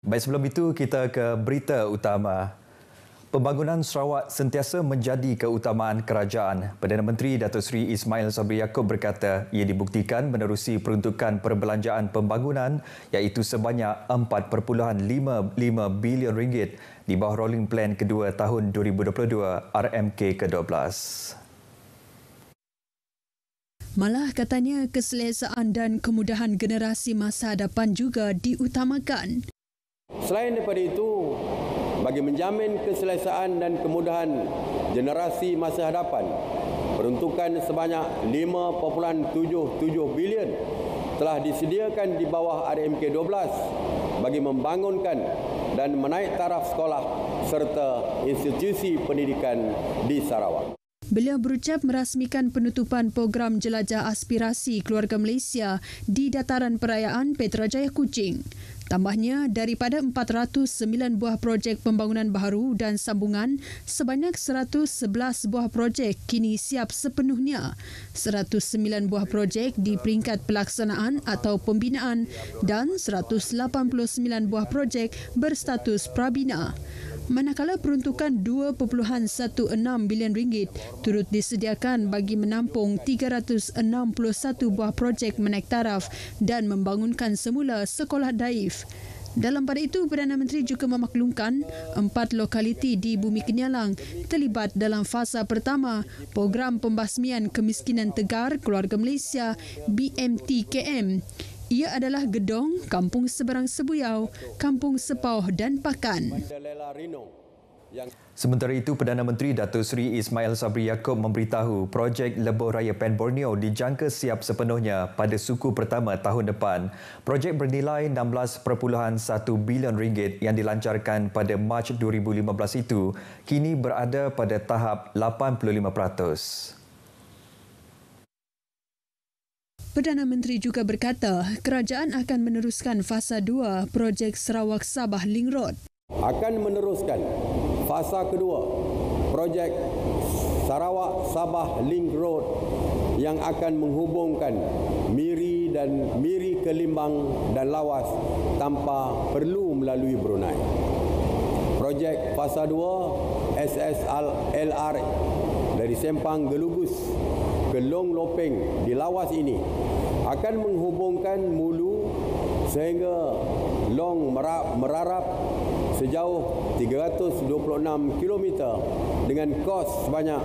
Baik, sebelum itu kita ke berita utama. Pembangunan Sarawak sentiasa menjadi keutamaan kerajaan. Perdana Menteri Datuk Seri Ismail Sabri Yaakob berkata ia dibuktikan menerusi peruntukan perbelanjaan pembangunan iaitu sebanyak 4.55 bilion ringgit di bawah Rolling Plan kedua tahun 2022 RMK ke-12. Malah katanya keselesaan dan kemudahan generasi masa hadapan juga diutamakan. Selain daripada itu, bagi menjamin keselesaan dan kemudahan generasi masa hadapan, peruntukan sebanyak 5.77 bilion telah disediakan di bawah RMK 12 bagi membangunkan dan menaik taraf sekolah serta institusi pendidikan di Sarawak. Beliau berucap merasmikan penutupan program jelajah aspirasi keluarga Malaysia di dataran perayaan Petrajaya Kuching. Tambahnya, daripada 409 buah projek pembangunan baharu dan sambungan, sebanyak 111 buah projek kini siap sepenuhnya. 109 buah projek di peringkat pelaksanaan atau pembinaan dan 189 buah projek berstatus prabina. Manakala peruntukan 2.16 bilion ringgit turut disediakan bagi menampung 361 buah projek menaik taraf dan membangunkan semula sekolah daif. Dalam pada itu, Perdana Menteri juga memaklumkan 4 lokaliti di Bumi Kenyalang terlibat dalam fasa pertama program pembasmian kemiskinan tegar keluarga Malaysia BMTKM. Ia adalah Gedong, Kampung Seberang Sebuyau, Kampung Sepauh dan Pakan. Sementara itu, Perdana Menteri Datuk Seri Ismail Sabri Yaakob memberitahu projek Lebuh Raya Pen Borneo dijangka siap sepenuhnya pada suku pertama tahun depan. Projek bernilai 16.1 bilion ringgit yang dilancarkan pada Mac 2015 itu kini berada pada tahap 85%. Perdana Menteri juga berkata kerajaan akan meneruskan fasa 2 projek Sarawak Sabah Link Road. Akan meneruskan fasa kedua projek Sarawak Sabah Link Road yang akan menghubungkan Miri ke Limbang dan Lawas tanpa perlu melalui Brunei. Projek fasa 2 SSLR dari Sempang Gelugus ke Long Lopeng di Lawas ini akan menghubungkan Mulu sehingga Long Merarap sejauh 326 km dengan kos sebanyak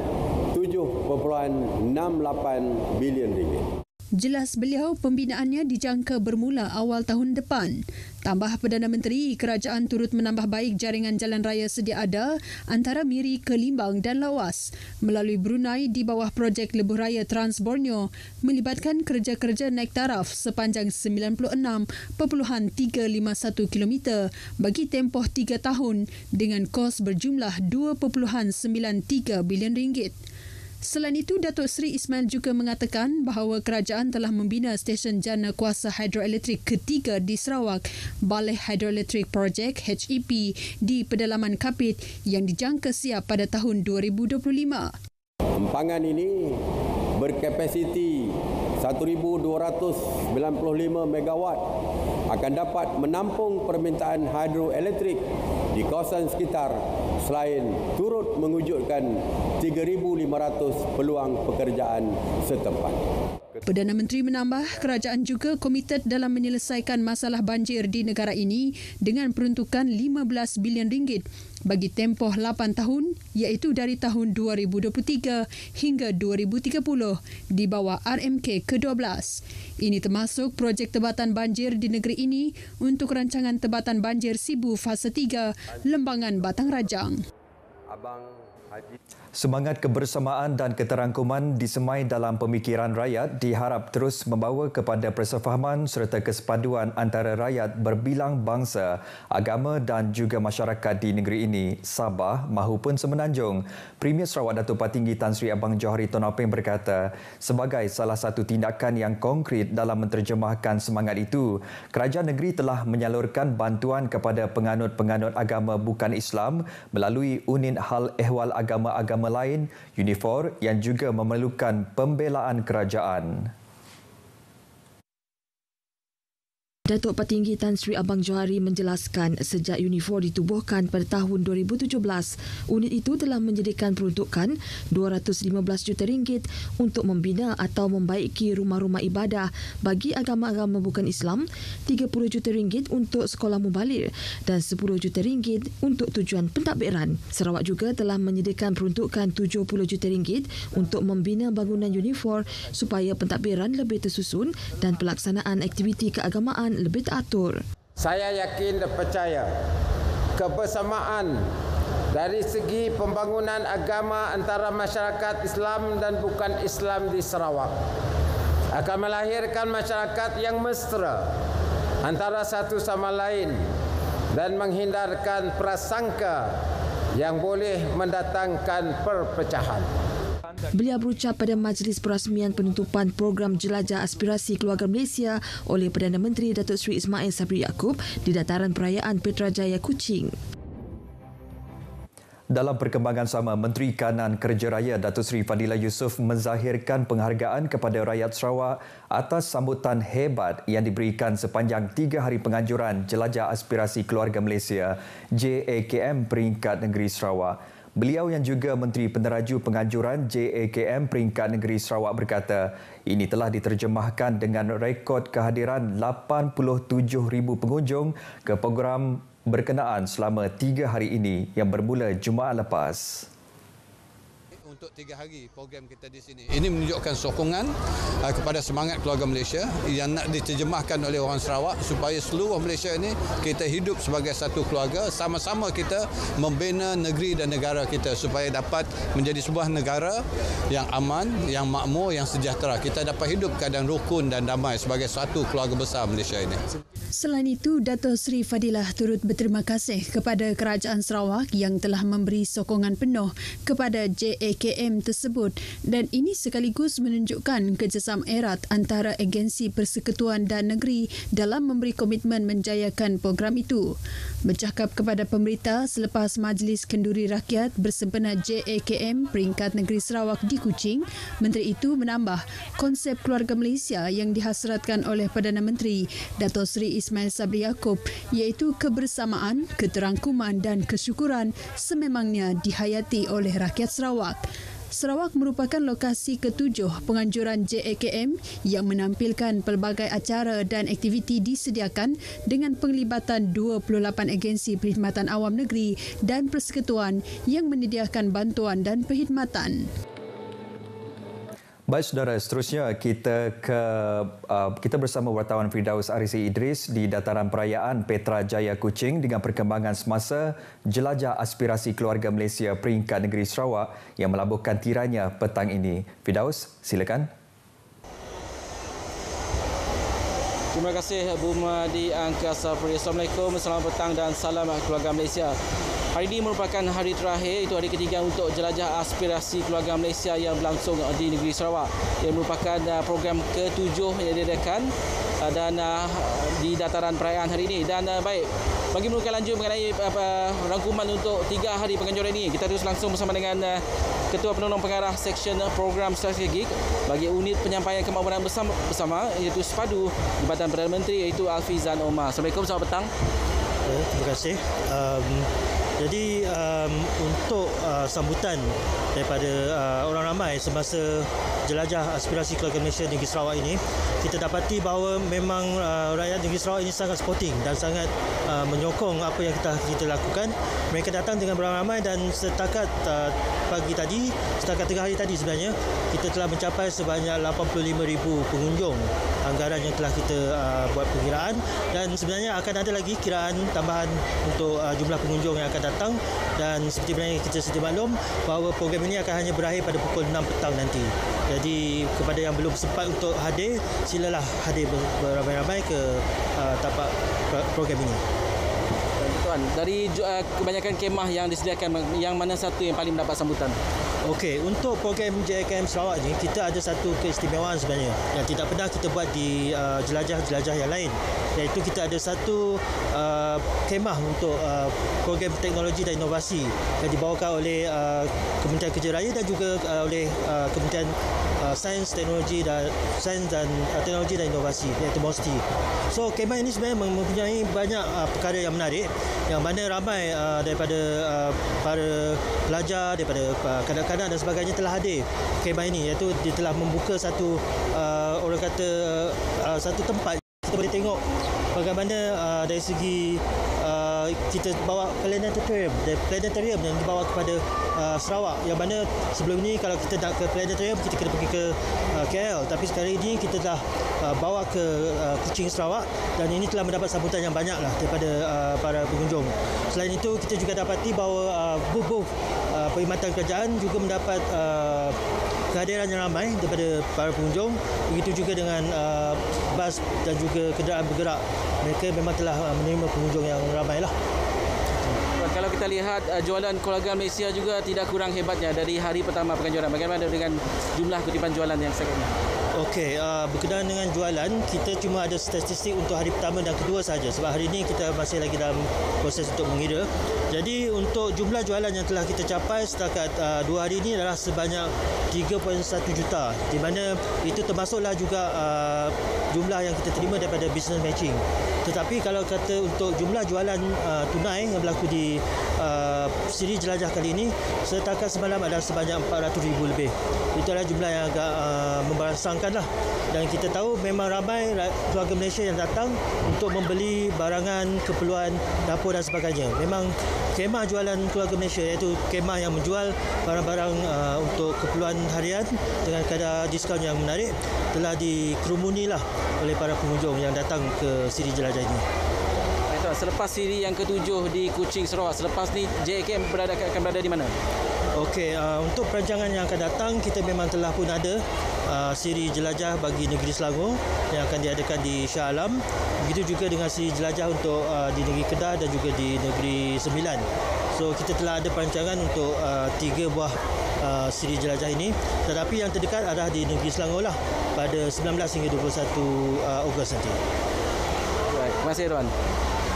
7.68 bilion ringgit. Jelas beliau pembinaannya dijangka bermula awal tahun depan. Tambah Perdana Menteri, kerajaan turut menambah baik jaringan jalan raya sedia ada antara Miri ke Limbang dan Lawas melalui Brunei di bawah projek Lebuh Raya Trans Borneo melibatkan kerja-kerja naik taraf sepanjang 96.351 km bagi tempoh 3 tahun dengan kos berjumlah 2.93 bilion ringgit. Selain itu, Datuk Seri Ismail juga mengatakan bahawa kerajaan telah membina stesen jana kuasa hidroelektrik ketiga di Sarawak, Balai Hidroelektrik Projek HEP di pedalaman Kapit yang dijangka siap pada tahun 2025. Empangan ini berkapasiti 1,295 megawatt akan dapat menampung permintaan hidroelektrik di kawasan sekitar selain turut mewujudkan 3,500 peluang pekerjaan setempat. Perdana Menteri menambah kerajaan juga komited dalam menyelesaikan masalah banjir di negara ini dengan peruntukan 15 bilion ringgit bagi tempoh 8 tahun iaitu dari tahun 2023 hingga 2030 di bawah RMK ke-12. Ini termasuk projek tebatan banjir di negeri ini untuk rancangan tebatan banjir Sibu Fasa 3 Lembangan Batang Rajang. Semangat kebersamaan dan keterangkuman disemai dalam pemikiran rakyat diharap terus membawa kepada persefahaman serta kesepaduan antara rakyat berbilang bangsa, agama dan juga masyarakat di negeri ini, Sabah mahupun Semenanjung. Premier Sarawak Datuk Patinggi Tan Sri Abang Johari Tun Apeng berkata, sebagai salah satu tindakan yang konkret dalam menterjemahkan semangat itu, kerajaan negeri telah menyalurkan bantuan kepada penganut-penganut agama bukan Islam melalui Unit Hal Ehwal Agama-Agama lain, Unifor yang juga memerlukan pembelaan kerajaan. Datuk Petinggi Tan Sri Abang Johari menjelaskan sejak Unifor ditubuhkan pada tahun 2017, unit itu telah menyediakan peruntukan RM215 juta untuk membina atau membaiki rumah-rumah ibadah bagi agama-agama bukan Islam, RM30 juta untuk sekolah mubalir dan RM10 juta untuk tujuan pentadbiran. Sarawak juga telah menyediakan peruntukan RM70 juta untuk membina bangunan Unifor supaya pentadbiran lebih tersusun dan pelaksanaan aktiviti keagamaan lebih teratur. Saya yakin dan percaya kebersamaan dari segi pembangunan agama antara masyarakat Islam dan bukan Islam di Sarawak akan melahirkan masyarakat yang mesra antara satu sama lain dan menghindarkan prasangka yang boleh mendatangkan perpecahan. Beliau berucap pada majlis perasmian penutupan program Jelajah Aspirasi Keluarga Malaysia oleh Perdana Menteri Datuk Seri Ismail Sabri Yaakob di dataran perayaan Petrajaya Kuching. Dalam perkembangan sama, Menteri Kanan Kerja Raya Datuk Seri Fadilah Yusof menzahirkan penghargaan kepada rakyat Sarawak atas sambutan hebat yang diberikan sepanjang 3 hari penganjuran Jelajah Aspirasi Keluarga Malaysia JAKM peringkat negeri Sarawak. Beliau yang juga Menteri Peneraju Penganjuran JAKM peringkat negeri Sarawak berkata, ini telah diterjemahkan dengan rekod kehadiran 87,000 pengunjung ke program berkenaan selama 3 hari ini yang bermula Jumaat lepas. Untuk 3 hari program kita di sini. Ini menunjukkan sokongan kepada semangat keluarga Malaysia yang nak diterjemahkan oleh orang Sarawak supaya seluruh Malaysia ini kita hidup sebagai satu keluarga, sama-sama kita membina negeri dan negara kita supaya dapat menjadi sebuah negara yang aman, yang makmur, yang sejahtera. Kita dapat hidup keadaan rukun dan damai sebagai satu keluarga besar Malaysia ini. Selain itu, Datuk Seri Fadilah turut berterima kasih kepada Kerajaan Sarawak yang telah memberi sokongan penuh kepada JAKM tersebut dan ini sekaligus menunjukkan kerjasama erat antara agensi persekutuan dan negeri dalam memberi komitmen menjayakan program itu. Bercakap kepada pemberita selepas Majlis Kenduri Rakyat bersempena JAKM peringkat negeri Sarawak di Kuching, Menteri itu menambah konsep keluarga Malaysia yang dihasratkan oleh Perdana Menteri Datuk Seri Ismail Sabri Yaakob iaitu kebersamaan, keterangkuman dan kesyukuran sememangnya dihayati oleh rakyat Sarawak. Sarawak merupakan lokasi ke-7 penganjuran JAKM yang menampilkan pelbagai acara dan aktiviti disediakan dengan penglibatan 28 agensi perkhidmatan awam negeri dan persekutuan yang menyediakan bantuan dan perkhidmatan. Baik saudara, seterusnya kita bersama wartawan Firdaus Arisi Idris di dataran perayaan Petrajaya Kuching dengan perkembangan semasa Jelajah Aspirasi Keluarga Malaysia peringkat negeri Sarawak yang melabuhkan tiranya petang ini. Firdaus, silakan. Terima kasih Bu Mahdi Angkasa Puri. Assalamualaikum, selamat petang dan salam keluarga Malaysia. Hari ini merupakan hari terakhir, itu hari ketiga untuk Jelajah Aspirasi Keluarga Malaysia yang berlangsung di negeri Sarawak. Ia merupakan program ke-7 yang diadakan dan di dataran perayaan hari ini. Dan baik, bagi menukar lanjut mengenai rangkuman untuk 3 hari penganjuran ini, kita terus langsung bersama dengan Ketua Penolong Pengarah Seksyen Program Strategik bagi unit penyampaian kemahiran bersama iaitu SPADU Jabatan Perdana Menteri iaitu Alfizan Omar. Assalamualaikum, selamat petang. Terima kasih. Jadi untuk sambutan daripada orang ramai semasa Jelajah Aspirasi Keluarga Malaysia Negeri Sarawak ini, kita dapati bahawa memang rakyat Negeri Sarawak ini sangat sporting dan sangat menyokong apa yang kita lakukan. Mereka datang dengan beramai-ramai dan setakat pagi tadi, setakat 3 hari tadi sebenarnya, kita telah mencapai sebanyak 85,000 pengunjung anggaran yang telah kita buat perkiraan dan sebenarnya akan ada lagi kiraan tambahan untuk jumlah pengunjung yang akan datang dan seperti mana kita sedia maklum bahawa program ini akan hanya berakhir pada pukul 6 petang nanti. Jadi kepada yang belum sempat untuk hadir, silalah hadir beramai-ramai ke tapak program ini. Untuk Tuan, dari kebanyakan kemah yang disediakan, yang mana satu yang paling mendapat sambutan? Okey, untuk program JKM Sarawak ni, kita ada satu keistimewaan sebenarnya yang tidak pernah kita buat di jelajah-jelajah yang lain. Iaitu kita ada satu kemah untuk program teknologi dan inovasi yang dibawakan oleh Kementerian Kerja Raya dan juga oleh Kementerian Sains dan Teknologi dan Inovasi, iaitu MOSTI. So, kemah ini sebenarnya mempunyai banyak perkara yang menarik yang mana ramai daripada para pelajar, daripada kanak-kanak dan sebagainya telah hadir kemah ini, iaitu dia telah membuka satu orang kata satu tempat kita boleh tengok bagaimana dari segi kita bawa planetarium yang dibawa kepada Sarawak, yang mana sebelum ini kalau kita nak ke planetarium kita kena pergi ke KL, tapi sekarang ini kita dah bawa ke Kuching Sarawak dan ini telah mendapat sambutan yang banyak lah daripada para pengunjung. Selain itu kita juga dapati bahawa booth perkhidmatan kerajaan juga mendapat kehadiran yang ramai daripada para pengunjung. Begitu juga dengan bas dan juga kenderaan bergerak. Mereka memang telah menerima pengunjung yang ramai lah. Kalau kita lihat jualan keluarga Malaysia juga tidak kurang hebatnya dari hari pertama penganjuran. Bagaimana dengan jumlah kutipan jualan yang sangat ini? Okey, berkenaan dengan jualan, kita cuma ada statistik untuk hari pertama dan kedua saja sebab hari ini kita masih lagi dalam proses untuk mengira. Jadi untuk jumlah jualan yang telah kita capai setakat 2 hari ini adalah sebanyak 3.1 juta, di mana itu termasuklah juga jumlah yang kita terima daripada business matching. Tetapi kalau kata untuk jumlah jualan tunai yang berlaku di siri jelajah kali ini, setakat semalam adalah sebanyak 400,000 lebih. Itu adalah jumlah yang agak memberangsangkan lah. Dan kita tahu memang ramai keluarga Malaysia yang datang untuk membeli barangan, keperluan dapur dan sebagainya. Memang kemah jualan keluarga Malaysia, iaitu kemah yang menjual barang-barang untuk keperluan harian dengan kadar diskaun yang menarik, telah dikerumuni lah oleh para pengunjung yang datang ke siri jelajah ini. Selepas siri yang ke-7 di Kuching Sarawak, selepas ni JKM akan berada di mana? Okey, untuk perancangan yang akan datang, kita memang telah pun ada siri jelajah bagi negeri Selangor yang akan diadakan di Shah Alam. Begitu juga dengan siri jelajah untuk di negeri Kedah dan juga di negeri Sembilan. So kita telah ada perancangan untuk 3 buah siri jelajah ini. Tetapi yang terdekat adalah di negeri Selangor lah pada 19 hingga 21 Ogos nanti. Baik, terima kasih Tuan.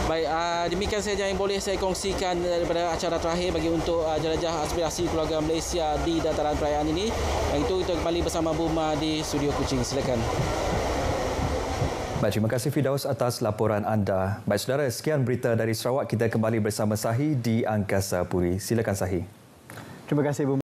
Baik, demikian saja yang boleh saya kongsikan daripada acara terakhir bagi untuk jelajah aspirasi keluarga Malaysia di dataran perayaan ini. Yang itu kita kembali bersama Buma di studio Kuching. Silakan. Baik, terima kasih Firdaus atas laporan anda. Baik saudara, sekian berita dari Sarawak. Kita kembali bersama Sahi di Angkasa Puri. Silakan Sahi. Terima kasih Buma.